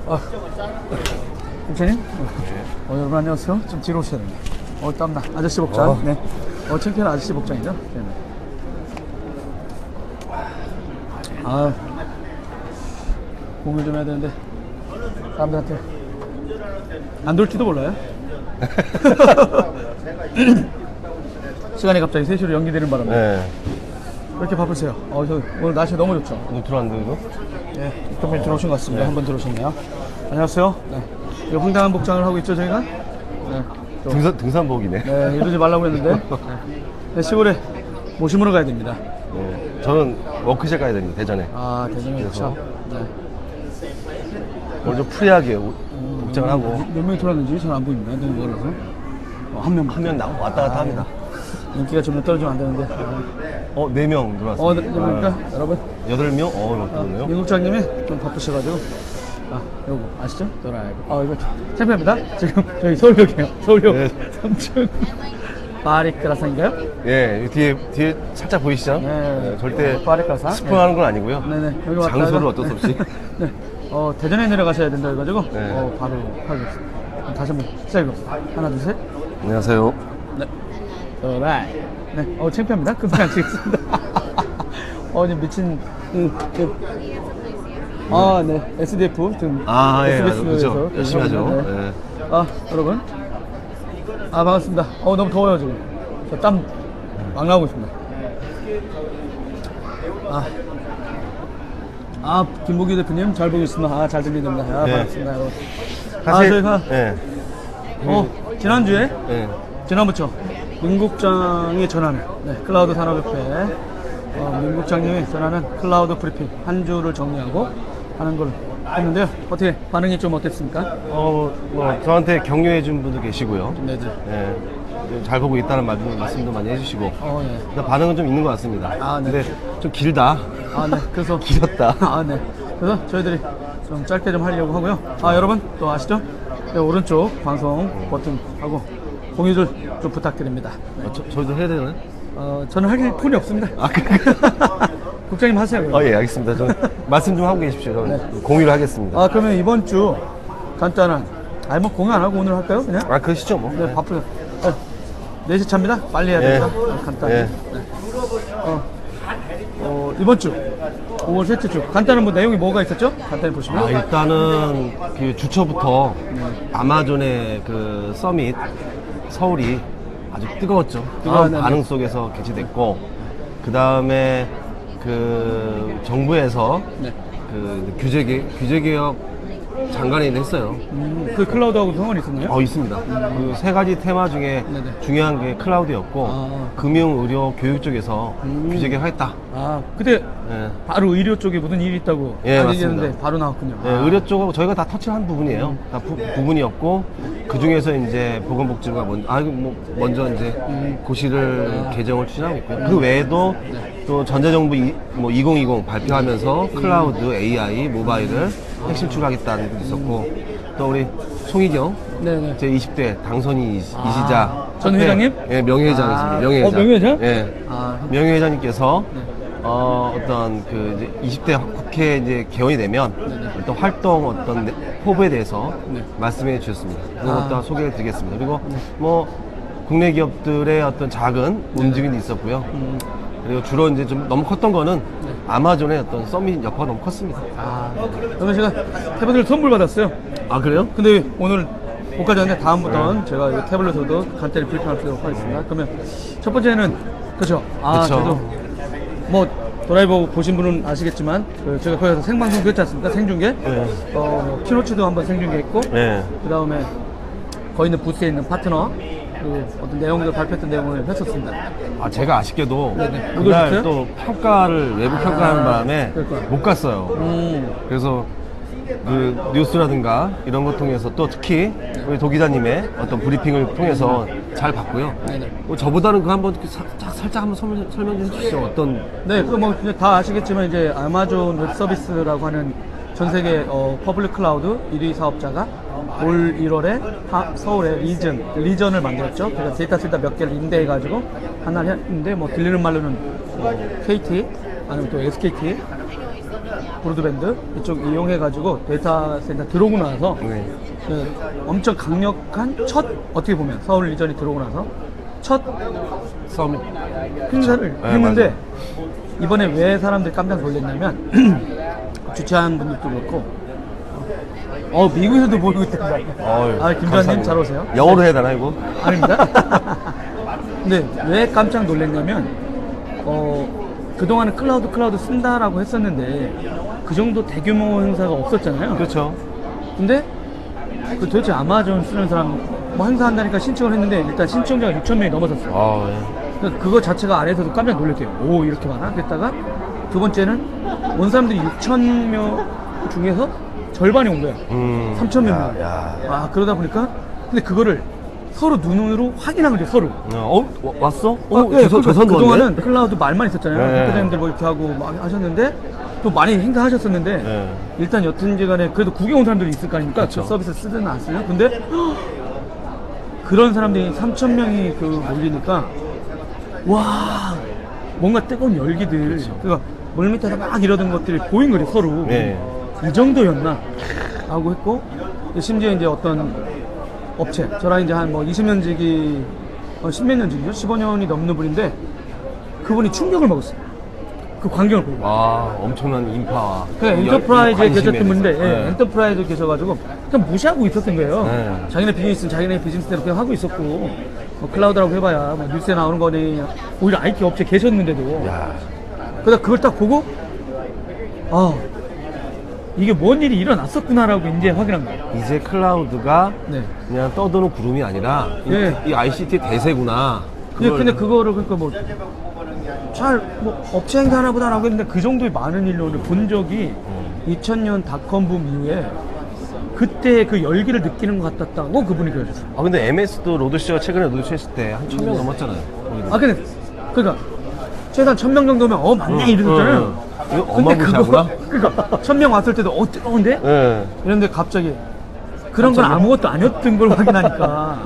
아, 국장님? 여러분 안녕하세요. 좀 뒤로 오셔야 됩니다. 땀나. 아저씨 복장. 네. 창피한 아저씨 복장이죠? 네. 아, 공을 좀 해야 되는데 사람들한테 안 돌지도 몰라요. 시간이 갑자기 3시로 연기되는 바람에 왜 이렇게 바쁘세요? 저 오늘 날씨 너무 좋죠? 너 들어왔는데 이거? 네, 조금 들어오신 것 같습니다. 한번 들어오셨네요. 안녕하세요. 네. 이 황당한 복장을 하고 있죠, 저희가? 네. 등산복이네. 네, 이러지 말라고 했는데 네, 시골에 모심으로 가야 됩니다. 네. 저는 워크숍 가야 됩니다, 대전에. 아, 대전에 그렇죠. 네. 오늘 좀 프리하게 복장을 하고. 몇 명이 들어왔는지 잘 안 보입니다. 너무 멀어서. 한 명. 한 명 왔다 갔다 합니다. 인기가 좀 떨어지면 안 되는데. 4명 들어왔습니다. 네, 그러니까 여러분. 8명? 그러네요. 민국장님이 좀 바쁘셔가지고. 요거 아시죠? 드라이브. 이거 챔피언입니다. 지금 저희 서울역이에요. 서울역 네. 3층. 파리크라상인가요? 예, 뒤에 살짝 보이시죠? 네. 절대 파리크라상. 스포하는 건 아니고요. 네네. 여기 왔다가 장소를 어쩔 수 없이. 네. 대전에 내려가셔야 된다 해가지고 네. 바로 하겠습니다. 다시 한번 시작해봅시다. 하나, 둘, 셋. 안녕하세요. 네. 드라이브. 네. 창피합니다. 금방 안 치겠습니다. 미친 네. SDF 등 예, SBS에서 그렇죠. 열심히 하죠. 네. 네. 여러분. 반갑습니다. 너무 더워요 지금. 저 땀 막 나오고 있습니다. 김보기 대표님 잘 보고 있습니다. 잘 들리는데. 네. 반갑습니다. 여러분. 사실, 저희가 지난주에 네. 지난부터 민국장이 전하는 클라우드 산업협회 민국장님이 전하는 클라우드 브리핑 한 주를 정리하고 하는 걸 했는데요. 어떻게 반응이 좀 어땠습니까? 저한테 격려해 준 분도 계시고요. 네네. 네. 잘 보고 있다는 말씀도 많이 해주시고. 네. 근데 반응은 좀 있는 것 같습니다. 네. 근데 좀 길다. 네. 그래서 길었다. 네. 그래서 저희들이 좀 짧게 좀 하려고 하고요. 여러분 또 아시죠? 네, 오른쪽 방송 버튼하고 공유 좀 부탁드립니다. 네. 저희도 해야 되나요? 저는 할 폰이 없습니다. 국장님 하세요. 예, 알겠습니다. 저 말씀 좀 하고 계십시오. 저는 공유를 하겠습니다. 그러면 이번 주 간단한 공유 안 하고 오늘 할까요? 그냥? 그러시죠, 뭐. 네, 바쁘요. 4시 차입니다. 빨리 해야 됩니다. 간단히. 네. 이번 주 5월 셋째 주 간단한 내용이 뭐가 있었죠? 간단히 보시면. 일단은 그 주초부터 아마존의 그 서밋 서울이 아주 뜨거웠죠. 뜨거운 반응 속에서 개최됐고, 그 다음에 그 정부에서 그 규제개혁 장관회의를 했어요. 그 클라우드하고 상관이 있었나요? 있습니다. 그 3가지 테마 중에 중요한 게 클라우드였고, 금융, 의료, 교육 쪽에서 규제개혁 하겠다. 그때 바로 의료 쪽에 무슨 일이 있다고 맞습니다. 바로 나왔군요. 의료 쪽하고 저희가 다 터치한 부분이에요. 다 부분이었고, 그 중에서 이제 보건복지부가 먼저 이제 고시를 개정을 추진하고 있고요. 그 외에도 또 전자정부 2020 발표하면서 클라우드, AI, 모바일을 핵심 추가하겠다는 것도 있었고, 또 우리 송희경 제 20대 당선인이시자 전 회장님? 예, 명예회장이십니다. 명예회장. 명예회장? 예. 명예회장님께서 어떤 그 이제 20대 국회 이제 개원이 되면 어떤 활동 포부에 대해서 말씀해 주셨습니다. 그것도 소개를 드리겠습니다. 그리고 국내 기업들의 어떤 작은 움직임이 있었고요. 그리고 주로 이제 좀 너무 컸던 거는 아마존의 어떤 서밋 여파가 너무 컸습니다. 그러면 제가 태블릿을 선물 받았어요. 그래요? 근데 오늘 못 가져왔는데 다음부터는 제가 이 태블릿으로도 간단히 브리핑하도록 하겠습니다. 그러면 첫 번째는 그렇죠. 저도 드라이버 보신 분은 아시겠지만 제가 거기서 생방송도 했지 않습니까? 생중계. 키노츠도 한번 생중계했고, 그 다음에 거기 있는 부스에 있는 파트너 어떤 내용들 발표했던 내용을 했었습니다. 제가 아쉽게도 그날 또 외부 평가하는 바람에 못 갔어요. 그래서 그 뉴스라든가 이런 것 통해서 또 특히 우리 도 기자님의 어떤 브리핑을 통해서 잘 봤고요. 저보다는 그 한번 살짝 한번 설명 좀 해주시죠. 어떤? 다 아시겠지만 이제 아마존 웹 서비스라고 하는 전 세계 퍼블릭 클라우드 1위 사업자가 올 1월에 서울에 리전을 만들었죠. 그래서 데이터 센터 몇 개를 임대해가지고 하나를 했는데 들리는 말로는 KT 아니면 또 SKT 브로드밴드 이쪽 이용해가지고 데이터 센터 들어오고 나서 네. 그 엄청 강력한 첫 어떻게 보면 서울 리전이 들어오고 나서 첫 썸. 행사를 네, 했는데 이번에 왜 사람들이 깜짝 놀랐냐면 주최한 분들도 그렇고 미국에서도 보이고 있다고. 김주환님 잘 오세요. 영어로 해야 되나 이거? 아닙니다. 근데 왜 깜짝 놀랐냐면 그동안은 클라우드 쓴다라고 했었는데 그 정도 대규모 행사가 없었잖아요. 그렇죠. 근데 도대체 아마존 쓰는 사람 뭐 행사한다니까 신청을 했는데 일단 신청자가 6,000명이 넘어섰어요. 그러니까 그거 자체가 안에서도 깜짝 놀랐대요. 오, 이렇게 많아? 그랬다가 두 번째는 온 사람들이 6,000명 중에서 절반이 온 거야. 3,000명. 그러다 보니까 근데 그거를 서로 눈으로 확인한 거죠, 서로. 왔어? 네, 조선도 그동안은 왔네? 클라우드 말만 있었잖아요. 네. 대표님들 뭐 이렇게 하고 막 하셨는데 또 많이 행사하셨었는데 네. 일단 여튼지 간에 그래도 구경 온 사람들이 있을 거 아닙니까? 그렇죠. 그 서비스 쓰든 안 쓰든. 근데 그런 사람들이 3,000명이 몰리니까 와, 뭔가 뜨거운 열기들. 그러니까 물 밑에서 막 이러던 것들이 보인 거죠, 서로. 네. 이 정도였나? 라고 했고, 심지어 이제 어떤 업체, 저랑 이제 한 뭐 20년 지기, 10몇 년 지기죠? 15년이 넘는 분인데, 그분이 충격을 먹었어요. 그 광경을 보고. 엄청난 인파와. 그 엔터프라이즈에 계셨던 관심에 분인데, 대해서. 예, 엔터프라이즈에 계셔가지고, 그냥 무시하고 있었던 거예요. 네. 자기네 비즈니스는 자기네 비즈니스대로 그냥 하고 있었고, 뭐 클라우드라고 해봐야, 뭐 뉴스에 나오는 거니, 오히려 IT 업체 계셨는데도. 야. 그러다 그걸 딱 보고, 이게 뭔 일이 일어났었구나라고 이제 확인한 거예요. 이제 클라우드가 네. 그냥 떠도는 구름이 아니라 예. 이 ICT 대세구나. 근데 그거를 그러니까 업체 행사 하나 보다라고 했는데 그 정도의 많은 인원을 본 적이 2000년 닷컴 붐 이후에 그때 그 열기를 느끼는 것 같았다고 그분이 그러셨어요. 근데 MS도 로드쇼 최근에 로드쇼 했을 때 한 1,000명 넘었잖아요. 근데 그러니까 최소한 1,000명 정도면 맞냐 이러셨잖아요. 이거 어마무시하구나. 그러니까 1,000명 왔을 때도 뜨거운데? 네. 이런데 갑자기 그런 건 아무것도 아니었던 걸 확인하니까.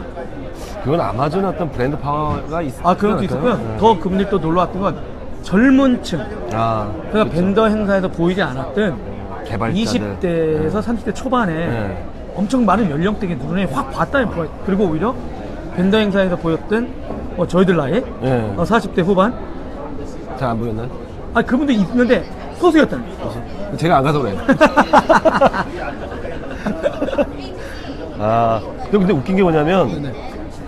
그건 아마존의 어떤 브랜드 파워가 그런 것도 있었고요. 더 그분들이 또 놀라웠던 건 젊은 층. 그러니까 그렇죠. 벤더 행사에서 보이지 않았던 개발자들. 20대에서 30대 초반에 엄청 많은 연령대가 눈에 확 봤다는 거예요. 그리고 오히려 벤더 행사에서 보였던 저희들 나이 40대 후반. 잘 안 보였나요? 그분도 있는데 소수였다는 거예요. 제가 안 가서 그래요. 근데 웃긴 게 뭐냐면 네네.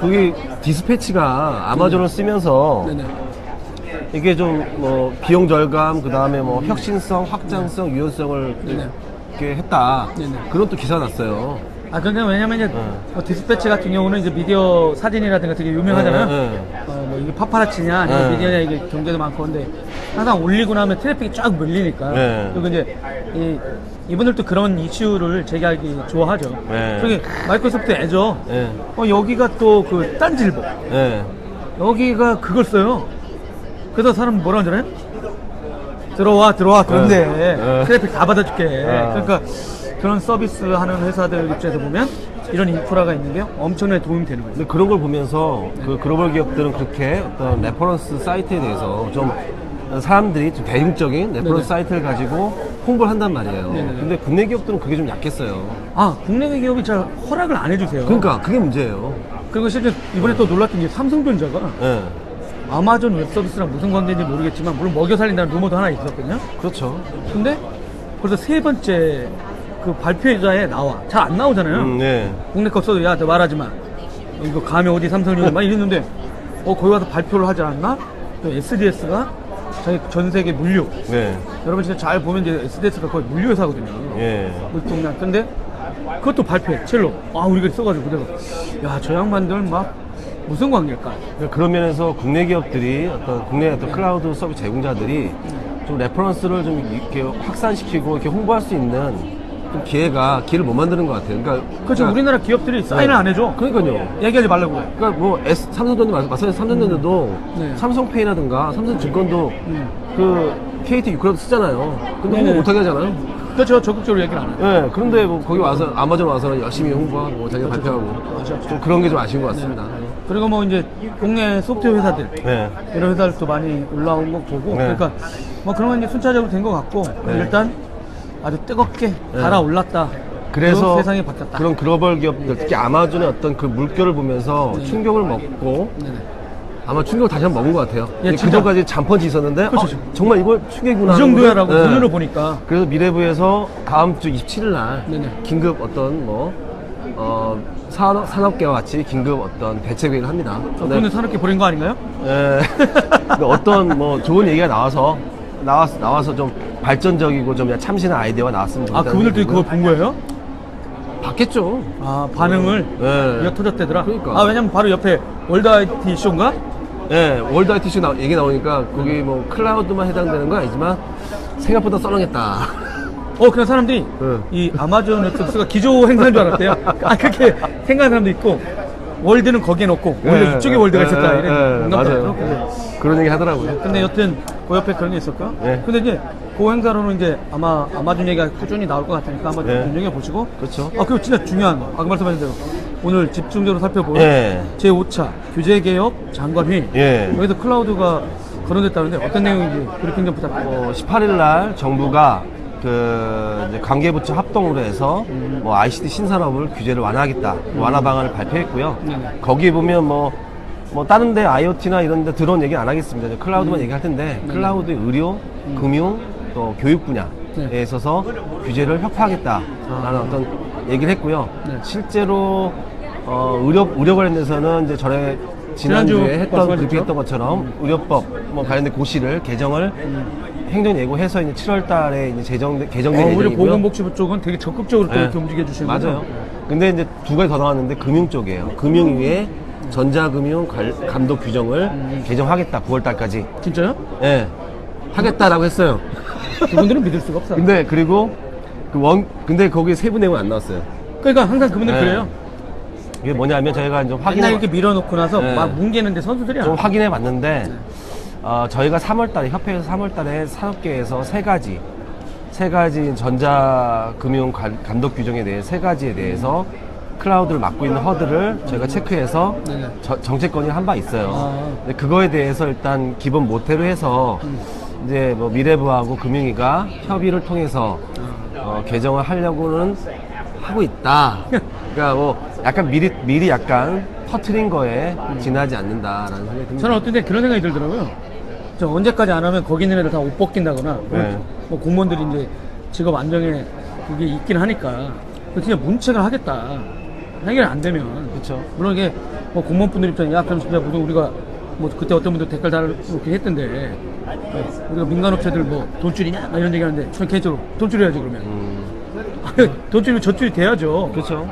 거기 디스패치가 아마존을 쓰면서 네네. 이게 좀 뭐 비용 절감, 그 다음에 뭐 혁신성, 확장성, 유연성을 네네. 이렇게 했다. 네네. 그런 또 기사 났어요. 그러니까 왜냐면 이제 디스패치 같은 경우는 이제 미디어 사진이라든가 되게 유명하잖아요. 뭐 이게 파파라치냐 아니면 미디어냐 이게 경제도 많고 근데 항상 올리고 나면 트래픽이 쫙 밀리니까. 그리고 이제 이분들도 그런 이슈를 제기하기 좋아하죠. 그게 마이크로소프트 애저. 여기가 또 그 딴지일보. 여기가 그걸 써요. 그래서 사람 뭐라 하잖아요? 들어와 그런데 트래픽 다 받아줄게. 그러니까 그런 서비스 하는 회사들 입장에서 보면 이런 인프라가 있는 게 엄청나게 도움이 되는 거예요. 근데 그런 걸 보면서 그 글로벌 기업들은 그렇게 어떤 레퍼런스 사이트에 대해서 좀 사람들이 좀 대중적인 레퍼런스 사이트를 가지고 홍보를 한단 말이에요. 근데 국내 기업들은 그게 좀 약했어요. 국내 기업이 잘 허락을 안 해주세요. 그러니까 그게 문제예요. 그리고 실제 이번에 또 놀랐던 게 삼성전자가 아마존 웹 서비스랑 무슨 관계인지 모르겠지만 물론 먹여 살린다는 루머도 하나 있었거든요. 그렇죠. 근데 벌써 세 번째 그 발표회자에 나와. 잘 안 나오잖아요. 국내 거 써도 야, 너 말하지 마. 이거 감히 어디 삼성전자 막 이랬는데 거기 와서 발표를 하지 않았나? SDS가 자기 전 세계 물류. 여러분 진짜 잘 보면 이제 SDS가 거의 물류 회사거든요. 물통량. 근데 그것도 발표해. 첼로. 우리가 써가지고 내가 저 양반들 막 무슨 관계일까? 그런 면에서 국내 기업들이 국내 어떤 클라우드 서비스 제공자들이 좀 레퍼런스를 좀 이렇게 확산시키고 이렇게 홍보할 수 있는 좀 기회를 못 만드는 것 같아요. 그렇죠. 우리나라 기업들이 사인을 안 해줘. 그러니까요. 얘기하지 말라고 그래. 그러니까 뭐 삼성전도 마찬가지. 삼성전자도 삼성페이라든가 삼성증권도 그 KT 유클라우드 쓰잖아요. 근데 홍보 못하게 하잖아요. 그렇죠. 적극적으로 얘기를 안 해요. 그런데 뭐 거기 와서 아마존 와서 열심히 홍보하고 자기가 발표하고 좀 그런 게 좀 아쉬운 것 같습니다. 그리고 뭐 이제 국내 소프트웨어 회사들 이런 회사들도 많이 올라온 거 보고 그러니까 뭐 그런 건 이제 순차적으로 된 것 같고 일단 아주 뜨겁게 달아올랐다. 그래서 그런 세상이 바뀌었다. 그런 글로벌 기업들, 특히 아마존의 어떤 그 물결을 보면서 충격을 먹고 네네. 아마 충격을 다시 한번 먹은 것 같아요. 예, 진짜. 그전까지 잠펀치 있었는데 그렇죠. 정말 이거 충격이구나. 이 정도야라고 네. 눈으로 보니까. 그래서 미래부에서 다음 주 27일 날 네네. 긴급 어떤 산업계와 같이 긴급 어떤 대책회의를 합니다. 그분은 산업계 버린 거 아닌가요? 예. 근데 어떤 좋은 얘기가 나와서 좀 발전적이고 좀 참신한 아이디어가 나왔으면 아, 좋겠다는 그분들도 생각이고요. 그걸 본 거예요? 봤겠죠. 아, 반응을 네. 이어 터졌대더라. 그러니까. 아, 왜냐면 바로 옆에 월드 IT 쇼인가? 예, 월드 ITC 얘기 나오니까 거기 클라우드만 해당되는 건 아니지만 생각보다 썰렁했다. 그냥 사람들이 응. 이 아마존 웹서비스가 기조 행사인 줄 알았대요. 아, 그렇게 생각하는 사람도 있고, 월드는 거기에 넣고, 원래 이쪽에 월드가 있었다. 이런 맞아요. 그런 얘기 하더라고요. 근데 여튼 그 옆에 그런 게 있을까? 네. 근데 이제 그 행사로는 이제 아마 아마존 얘기가 꾸준히 나올 것 같으니까 한번 네. 눈여겨 보시고. 그렇죠. 그리고 진짜 중요한 거. 아까 말씀하신 대로 오늘 집중적으로 살펴볼 예. 제5차 규제개혁 장관회의. 예. 여기서 클라우드가 거론됐다는데 어떤 내용인지 브리핑 좀 부탁드립니다. 18일 날 정부가 이제 관계부처 합동으로 해서 ICT 신산업을 규제를 완화하겠다. 완화 방안을 발표했고요. 거기에 보면 다른 데 IoT나 이런 데 들어온 얘기는 안 하겠습니다. 이제 클라우드만 얘기할 텐데 클라우드 의료, 금융, 또 교육 분야에 있어서 규제를 혁파하겠다라는 어떤 얘기를 했고요. 실제로 의료 관련돼서는 이제 지난주에 했던 브리핑했던 것처럼 의료법 관련된 고시를 개정을 행정 예고해서 이제 7월 달에 이제 개정된 우리 예정이고요. 보건복지부 쪽은 되게 적극적으로 또 이렇게 움직여 주시는 거죠? 맞아요. 근데 이제 두 가지 더 나왔는데 금융 쪽이에요. 금융 위에 전자금융 감독 규정을 개정하겠다. 9월 달까지. 진짜요? 예. 하겠다라고 했어요. 그분들은 믿을 수가 없어요. 근데 그리고 근데 거기에 세부 내용은 안 나왔어요. 그러니까 항상 그분들 그래요. 이게 뭐냐면 저희가 이제 맨날 이렇게 밀어놓고 나서 네. 막 뭉개는데 선수들이 좀 확인해 봤는데 저희가 3월달에 협회에서 3월달에 산업계에서 세 가지 전자금융 감독 규정에 대해 세 가지에 대해서 클라우드를 맡고 있는 허들을 저희가 체크해서 정책 건의를 한 바 있어요. 근데 그거에 대해서 일단 기본 모태로 해서 이제 미래부하고 금융위가 협의를 통해서 개정을 하려고는 하고 있다. 그러니까 약간 미리 약간 터트린 거에 지나지 않는다라는 생각이 듭니다. 저는 어떤 때 그런 생각이 들더라고요. 저 언제까지 안 하면 거기 있는 애들 다 옷 벗긴다거나 네. 공무원들이 이제 직업 안정에 그게 있긴 하니까 진짜 문책을 하겠다. 해결이 안 되면 그렇죠. 물론 이게 공무원분들 입장에 그럼 진짜 우리가 그때 어떤 분들 댓글 달렇게 했던데 우리가 민간업체들 돈줄이냐 이런 얘기 하는데 저는 개인적으로 돈줄이야지 그러면 돈줄이면 저줄이 돼야죠. 그렇죠.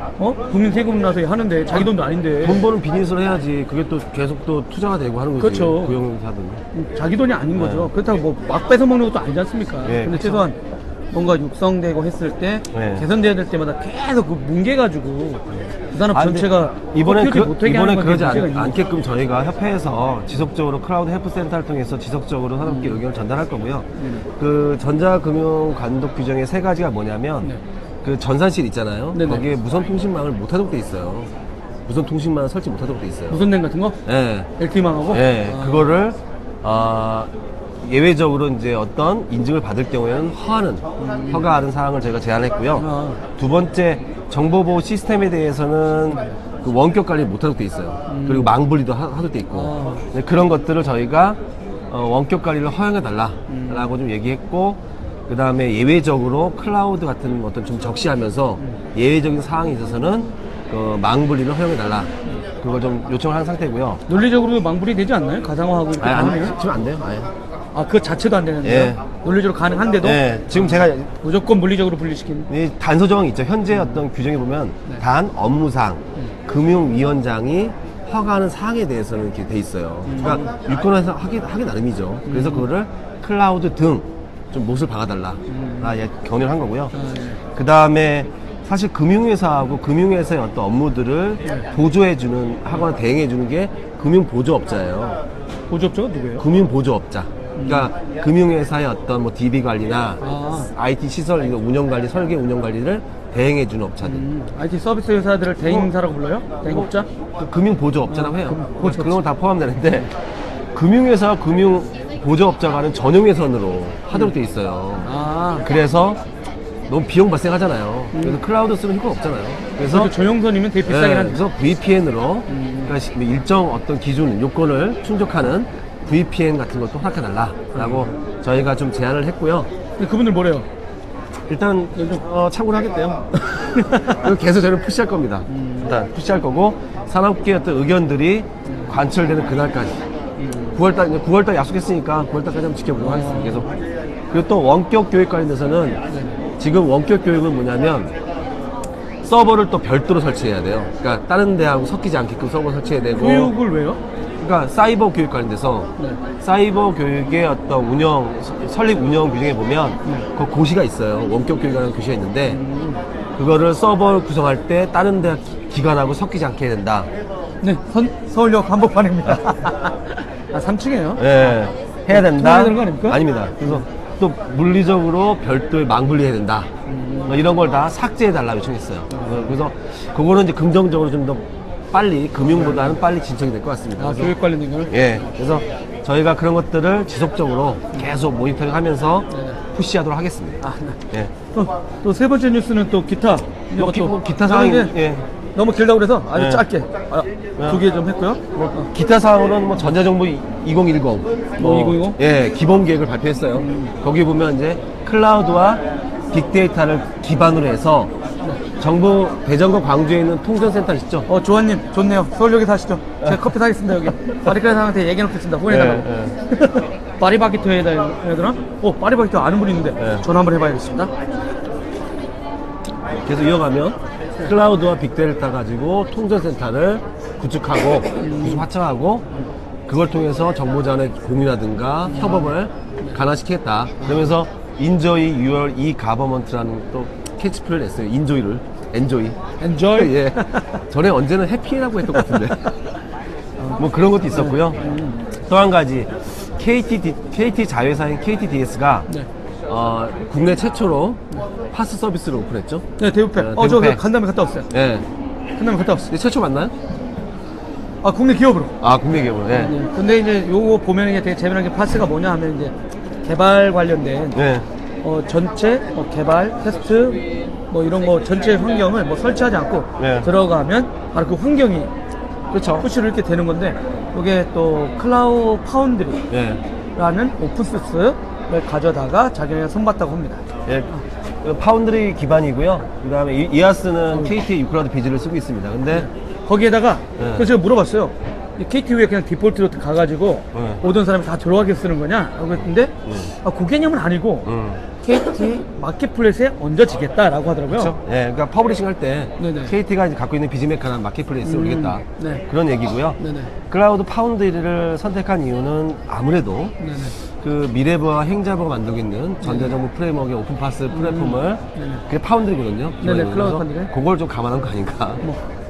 국민 세금 나서 하는데 자기 돈도 아닌데 돈 버는 비즈니스를 해야지 그게 또 계속 또 투자가 되고 하는 거지. 그렇죠. 고용사들은. 자기 돈이 아닌 거죠. 그렇다고 막 뺏어 먹는 것도 아니지 않습니까? 근데 그쵸. 최소한 뭔가 육성되고 했을 때 개선돼야 될 때마다 계속 뭉개가지고 그 산업 전체가 이번엔 못하게 하는 건 그러지 문제가 있는 않게끔 저희가 협회에서 지속적으로 클라우드 헬프센터를 통해서 지속적으로 산업계 의견을 전달할 거고요. 그 전자금융 감독 규정의 세 가지가 뭐냐면 그 전산실 있잖아요. 네네. 거기에 무선 통신망을 못 하도록 돼 있어요. 무선 통신망을 설치 못 하도록 돼 있어요. 무선 랜 같은 거? 네. LTE망하고? 네. 그거를 예외적으로 이제 어떤 인증을 받을 경우에는 허가하는 사항을 저희가 제안했고요. 두 번째, 정보보호 시스템에 대해서는 그 원격 관리 못하도록 돼 있어요. 그리고 망분리도 하도록 돼 있고. 네, 그런 것들을 저희가 원격 관리를 허용해 달라라고 좀 얘기했고, 그 다음에 예외적으로 클라우드 같은 어떤 좀 적시하면서 예외적인 사항이 있어서는 그 망분리를 허용해 달라. 그걸 좀 요청을 한 상태고요. 논리적으로 망분이 되지 않나요? 가상화하고 이렇게 하면? 지금 안 돼요. 아예. 그 자체도 안 되는데요? 논리적으로 가능한데도? 네, 지금 제가 무조건 물리적으로 분리시키는? 이 단서 조항이 있죠. 현재 어떤 규정에 보면 단 업무상 금융위원장이 허가하는 사항에 대해서는 이렇게 돼 있어요. 그러니까 유권에서 하기 나름이죠. 그래서 그거를 클라우드 등 좀 못을 박아달라. 견해를 한 거고요. 그 다음에 사실 금융회사하고 금융회사의 어떤 업무들을 보조해주는 하거나 대행해주는 게 금융보조업자예요. 보조업자가 누구예요? 금융보조업자. 그러니까 금융회사의 어떤 DB 관리나 IT 시설 운영관리, 설계 운영관리를 대행해주는 업자들. IT 서비스 회사들을 대행사라고 불러요? 대행업자? 금융보조업자라고 해요. 그런 건 다 포함되는데 금융회사와 금융보조업자가는 전용회선으로 하도록 돼 있어요. 그래서 너무 비용 발생하잖아요. 그래서 클라우드 쓰는 효과가 없잖아요. 그래서 그래서 저용선이면 되게 비싸긴 한데. 그래서 VPN으로 그러니까 일정 어떤 기준 요건을 충족하는 VPN 같은 것도 허락해달라라고 저희가 좀 제안을 했고요. 근데 그분들 뭐래요? 일단 참고를 하겠대요. 그리고 계속 저희는 푸시할 겁니다. 일단 푸시할 거고 산업계의 어떤 의견들이 관철되는 그날까지 9월달 약속했으니까 9월달까지 한번 지켜보도록 하겠습니다. 계속. 그리고 또 원격 교육 관련돼서는 지금 원격 교육은 뭐냐면 서버를 또 별도로 설치해야 돼요. 그러니까 다른 데하고 섞이지 않게끔 서버 설치해야 되고. 교육을 왜요? 그러니까 사이버 교육 관련돼서 사이버 교육의 어떤 설립 운영 규정에 보면 그 고시가 있어요. 원격 교육이라는 고시가 있는데 그거를 서버 구성할 때 다른 대 기관하고 섞이지 않게 해야 된다. 네, 서울역 한복판입니다. 아, 3층이에요? 네, 해야 된다. 통해야 되는 거 아닙니까? 아닙니다. 그래서 또 물리적으로 별도의 망분리해야 된다. 뭐 이런 걸 다 삭제해달라고 요청했어요. 그래서 그거는 이제 긍정적으로 좀 더 빨리, 금융보다는 빨리 진척이 될 것 같습니다. 아, 교육 관련된 거를? 예. 그래서 저희가 그런 것들을 지속적으로 계속 모니터링 하면서 푸시하도록 하겠습니다. 아, 네. 예. 또 세 번째 뉴스는 또 기타. 기타 상황이, 예. 너무 길다고 그래서 아주 네. 짧게 두 개 좀 했고요. 기타 사항으로는 뭐 전자정부 2010, 2010? 예, 기본 계획을 발표했어요. 거기 보면 이제 클라우드와 빅데이터를 기반으로 해서 정부 대전과 광주에 있는 통전센터 있죠? 조한님, 좋네요. 서울역에 사시죠? 제가 커피 사겠습니다, 여기. 파리카리 사람한테 얘기해 놓겠습니다. 후원해달라고. 파리바게트 해야 되나? 파리바게트 아는 분이 있는데 전화 한번 해봐야겠습니다. 계속 이어가면 클라우드와 빅데이터 가지고 통전센터를 구축하고 구축 확장하고 그걸 통해서 정보전의 공유라든가 협업을 가능시키겠다. 그러면서 인조이 6월 이 가버먼트라는 또 캐치프레이즈를 냈어요. 인조이를. 엔조이. 엔조이? 예. 전에 언제는 해피라고 했던 것 같은데. 뭐 그런 것도 있었고요. 또 한 가지 KT 자회사인 KTDS가 네. 국내 최초로 파스 서비스를 오픈했죠. 네, 대우팩. 저 대우팩. 간담회 갔다 왔어요. 예. 간담회 갔다 왔어요. 근데 최초 맞나요? 아, 국내 기업으로. 아, 국내 기업으로. 예. 네. 근데 이제 요거 보면 이게 되게 재미난 게 파스가 뭐냐 하면 이제 개발 관련된 네. 전체 개발, 테스트 뭐 이런 거 전체 환경을 뭐 설치하지 않고 네. 들어가면 바로 그 환경이 그렇죠. 푸시를 이렇게 되는 건데 이게 또 클라우드 파운드리라는 예. 오픈소스를 가져다가 자기네가 손봤다고 합니다. 예. 파운드리 기반이고요. 그 다음에 이아스는 KT 유클라우드 비즈를 쓰고 있습니다. 근데 거기에다가 네. 그래서 제가 물어봤어요. 이 KTU에 그냥 디폴트로 가가지고 네. 오던 사람이 다 들어가게 쓰는 거냐? 라고 했는데 그 개념은 아니고 KT 마켓플레이스에 얹어지겠다라고 하더라고요. 그렇죠. 예. 그러니까 퍼블리싱 할 때 네네. KT가 이제 갖고 있는 비즈메카라는 마켓플레이스를 올리겠다. 네. 그런 얘기고요. 네네. 클라우드 파운드리를 선택한 이유는 아무래도 네네. 그 미래부와 행자부가 만들고 있는 전자정부 프레임워크의 오픈파스 플랫폼을 그게 파운드리거든요. 네네, 기본적으로. 클라우드 파운드리. 그걸 좀 감안한 거 아닌가.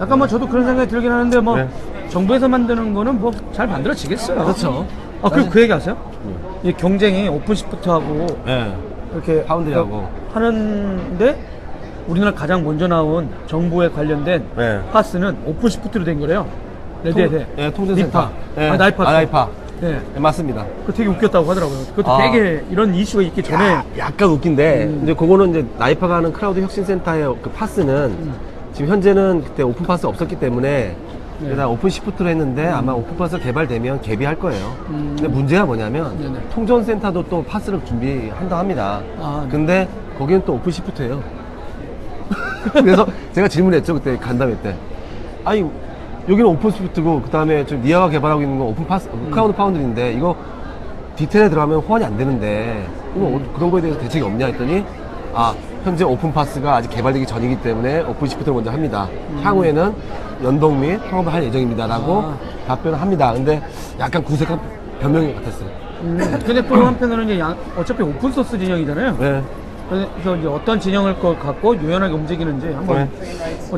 약간 뭐 저도 그런 생각이 들긴 하는데 뭐 네. 정부에서 만드는 거는 뭐 잘 만들어지겠어요. 그렇죠. 그리고 그 얘기 아세요? 이 경쟁이 오픈시프트하고 예. 이렇게 파운드리하고. 하는데 우리나라 가장 먼저 나온 정부에 관련된 네. 파스는 오픈시프트로 된 거래요. 레드헤드. 예, 통전센터. 니파. 예. 나이파. 나이파. 네. 예, 맞습니다. 그 되게 웃겼다고 하더라고요. 그것도 되게 이런 이슈가 있기 전에 약간 웃긴데 이제 그거는 이제 나이파가 하는 클라우드 혁신센터의 그 파스는 지금 현재는 그때 오픈파스 없었기 때문에 일단 오픈시프트로 했는데 아마 오픈파스 개발되면 개비할 거예요. 근데 문제가 뭐냐면 네네. 통전센터도 또 파스를 준비한다 합니다. 아, 네. 근데 거기는 또 오픈시프트예요. 그래서 제가 질문했죠 그때 간담회 때. 아니 여기는 오픈시프트고 그 다음에 좀 니아가 개발하고 있는 건 오픈파스 클라우드 파운드리인데 이거 디테일에 들어가면 호환이 안 되는데 이거 그런 거에 대해서 대책이 없냐 했더니 현재 오픈파스가 아직 개발되기 전이기 때문에 오픈시프트를 먼저 합니다. 향후에는 연동 및 통합을 할 예정입니다라고 답변을 합니다. 근데 약간 구색한 변명 같았어요. 근데 또 한편으로는 이제 어차피 오픈소스 진영이잖아요. 네. 그래서 이제 어떤 진영을 갖고 유연하게 움직이는지 한번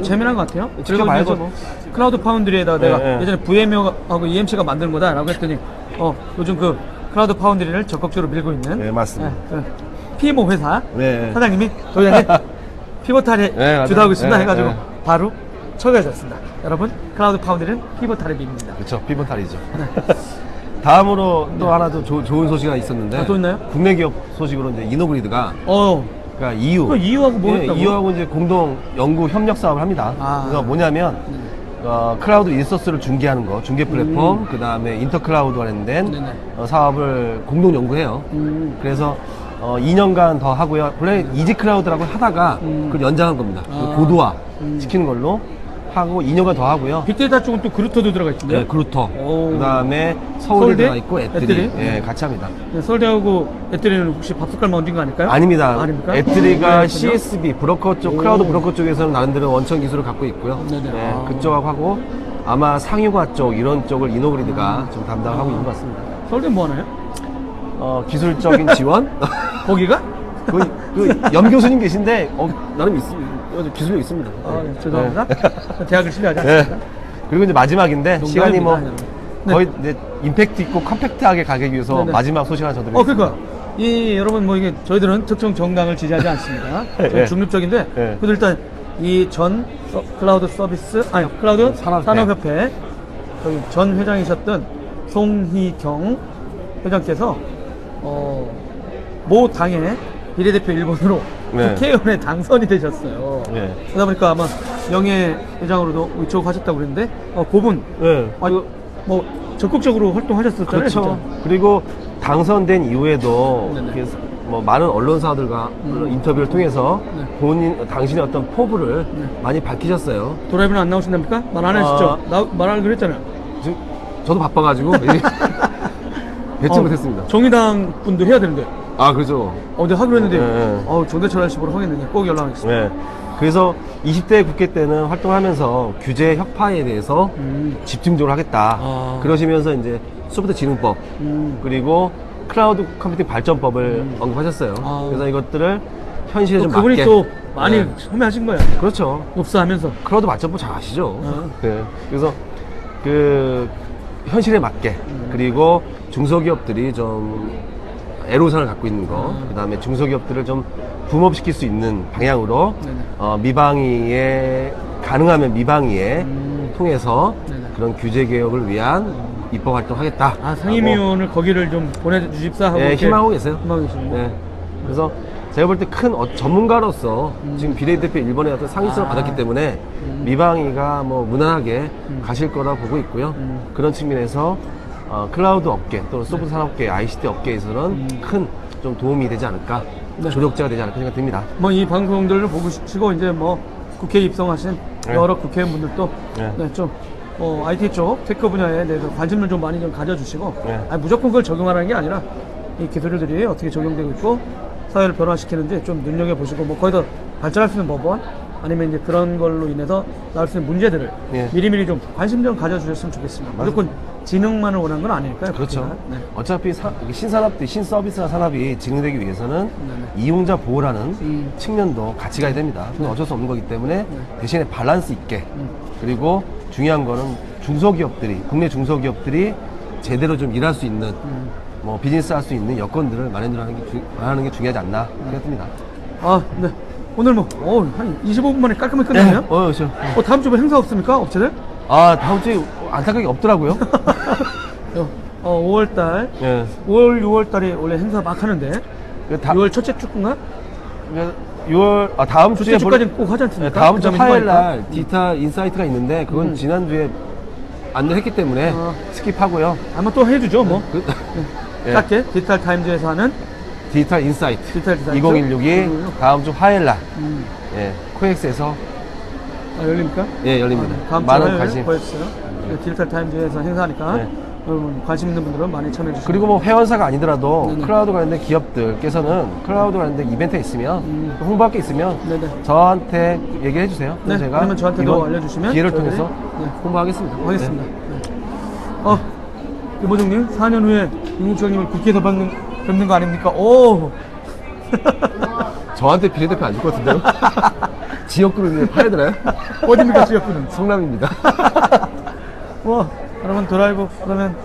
재미난 것 같아요. 지켜봐야죠, 그리고 뭐. 클라우드 파운드리에다 내가 네. 예전에 VM하고 EMC가 만든 거다라고 했더니 요즘 그 클라우드 파운드리를 적극적으로 밀고 있는 네, 맞습니다. PMO 회사 네. 사장님이 저희한테 피보탈에 네, 맞아요. 주도하고 있습니다 네, 해가지고 네. 바로 처리해졌습니다. 여러분 클라우드 파운드리는 피보탈에 밀립니다. 그렇죠. 피본탈이죠. 다음으로 또 하나 더 좋은 소식이 있었는데 또 있나요? 국내 기업 소식으로 이제 이노그리드가 그러니까 EU. 그 EU하고 뭐 예, 했다고? EU하고 이제 공동 연구 협력 사업을 합니다. 아. 그래서 뭐냐면 클라우드 인서스를 중개하는 거, 중개 플랫폼, 그 다음에 인터클라우드 관련된 네네. 사업을 공동 연구해요. 그래서 2년간 더 하고요. 원래 이지 클라우드라고 하다가 그걸 연장한 겁니다. 아. 고도화 시키는 걸로 하고 2년간 더 하고요. 빅데이터 쪽은 또 그루터도 들어가 있던데요? 네, 그루터. 오. 그 다음에 서울대? 서울대 들어가 있고 애들이 애들이? 예, 같이 합니다. 네, 서울대하고 애들이는 혹시 밥숟갈만 얹은 거 아닐까요? 아닙니다. 아닙니까? 애트리가 그렇군요. CSB 브로커 쪽, 오. 클라우드 브로커 쪽에서는 나름대로 원천 기술을 갖고 있고요. 네네. 네, 아. 그쪽하고 하고 아마 상유과 쪽 이런 쪽을 이노그리드가 좀 담당하고 있는 것 같습니다. 서울대 뭐 하나요? 기술적인 지원? 거기가? 염 교수님 계신데 나름 기술력 있습니다. 아, 네, 죄송합니다. 대학을 신뢰하지 네. 않습니다. 그리고 이제 마지막인데 농담입니다, 시간이 뭐 그냥. 네. 거의 이제 임팩트 있고 컴팩트하게 가기 위해서 네네. 마지막 소식 하나 전드리겠습니다. 그러니까 이 여러분 뭐 이게 저희들은 특정 정당을 지지하지 않습니다. 저희 예. 중립적인데 예. 그래도 일단 이 전 클라우드 서비스 클라우드 산업협회 저희 전 회장이셨던 송희경 회장께서 모 당의 비례대표 1번으로 네. 국회의원에 당선이 되셨어요. 네. 그러다 보니까 아마 영예 회장으로도 위촉하셨다고 그랬는데 그분 네. 뭐 적극적으로 활동하셨었잖아요. 그렇죠. 진짜. 그리고 당선된 이후에도 네네. 이렇게 뭐 많은 언론사들과 인터뷰를 통해서 네. 당신의 어떤 포부를 많이 밝히셨어요. 도라이브는 안 나오신답니까? 말 안 하시죠? 말하기로 그랬잖아요. 지금 저도 바빠가지고 뵙지 못했습니다. 정의당 분도 해야 되는데 아, 그렇죠. 어제 하기로 했는데 네. 정대철 아저씨 보러 하겠는데 꼭 연락하겠습니다. 네. 그래서 20대 국회 때는 활동하면서 규제 혁파에 대해서 집중적으로 하겠다. 아. 그러시면서 이제 소프트 진흥법 그리고 클라우드 컴퓨팅 발전법을 언급하셨어요. 아. 그래서 이것들을 현실에 또 좀 그분이 맞게. 또 많이 네. 참여하신 거예요. 그렇죠. 흡사하면서. 클라우드 발전법 잘 아시죠? 아. 네. 그래서 그 현실에 맞게 그리고 중소기업들이 좀 애로사항을 갖고 있는 거, 그 다음에 중소기업들을 좀 붐업시킬 수 있는 방향으로 네네. 미방위에 가능하면 미방위에 통해서 네네. 그런 규제 개혁을 위한 입법 활동하겠다. 상임위원을 거기를 좀 보내주십사 하고 네, 이렇게 희망하고 계세요. 희망하고 계십니다. 네. 그래서 제가 볼 때 큰 전문가로서 지금 비례대표 1번에 어떤 상위성을 받았기 때문에 미방위가 뭐 무난하게 가실 거라 보고 있고요. 그런 측면에서 클라우드 업계 또 소프트 산업계, ICT 업계에서는 큰 좀 도움이 되지 않을까, 네. 조력자가 되지 않을까 생각됩니다. 뭐 이 방송들을 보시고 이제 뭐 국회에 입성하신 네. 여러 국회의원분들도 네. 좀 IT 쪽 테크 분야에 대해서 관심을 좀 많이 좀 가져주시고 네. 무조건 그걸 적용하라는 게 아니라 이 기술들이 어떻게 적용되고 있고 사회를 변화시키는지 좀 눈여겨보시고 뭐 거기서 발전할 수 있는 법안 아니면 이제 그런 걸로 인해서 나올 수 있는 문제들을 네. 미리미리 좀 관심 좀 가져주셨으면 좋겠습니다. 무조건 진흥만을 원하는 건 아니니까요. 그렇죠. 국회가. 네. 어차피 신산업들, 신서비스나 산업이 진행되기 위해서는 이용자 보호라는 측면도 같이 가야 됩니다. 그건 어쩔 수 없는 거기 때문에 대신에 밸런스 있게 그리고 중요한 거는 중소기업들이, 국내 중소기업들이 제대로 좀 일할 수 있는 뭐 비즈니스 할 수 있는 여건들을 마련하는 게 중요하지 않나 생각합니다. 네. 오늘 한 25분 만에 깔끔하게 끝났네요. 그렇죠. 다음 주에 행사 없습니까? 업체들? 다음 주에 안타깝게 없더라고요. 5월달, 예. 5월, 6월달에 원래 행사 막 하는데, 그 6월 첫째 주인가? 6월, 다음 주에 첫째 주까지는 꼭 하지 않습니까? 다음 주 그다음에 화요일 휴가니까. 날 디지털 인사이트가 있는데 그건 지난주에 안내했기 때문에 스킵하고요. 아마 또 해주죠, 뭐. 예. 짧게 디지털 타임즈에서 하는 디지털 인사이트 디지털 인사이트. 2016이 다음 주 화요일 날 예, 코엑스에서 열립니까? 예, 열립니다. 다음 주 많은 화요일에 관심. 보여주세요. 디지털 타임즈에서 행사하니까 네. 여러분 관심 있는 분들은 많이 참여해 주시고. 그리고 뭐 회원사가 아니더라도 네네. 클라우드 관련된 기업들께서는 클라우드 관련된 이벤트가 있으면 홍보할 게 있으면 네네. 저한테 얘기해 주세요. 네, 제가 그러면 저한테도 이번 알려주시면 기회를 저희들이, 통해서 네. 홍보하겠습니다. 하겠습니다. 네. 이보정님, 4년 후에 윤국정님을 국회에서 뵙는 거 아닙니까? 오! 저한테 비례대표 안 줄 것 같은데요? 지역구를 파야되나요? 어딥니까, 지역구는? 성남입니다. 여러분 드라이브 그러면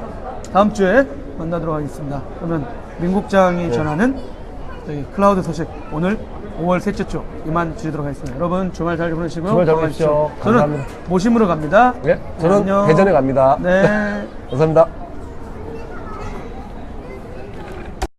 다음 주에 만나도록 하겠습니다. 그러면 민국장이 전하는 저희 클라우드 소식 오늘 5월 셋째 주 이만 드리도록 하겠습니다. 여러분 주말 잘 보내시고요. 주말 잘 건강하십시오. 보내십시오. 저는 감사합니다. 모심으로 갑니다. 네, 저는 안녕. 대전에 갑니다. 네. 감사합니다.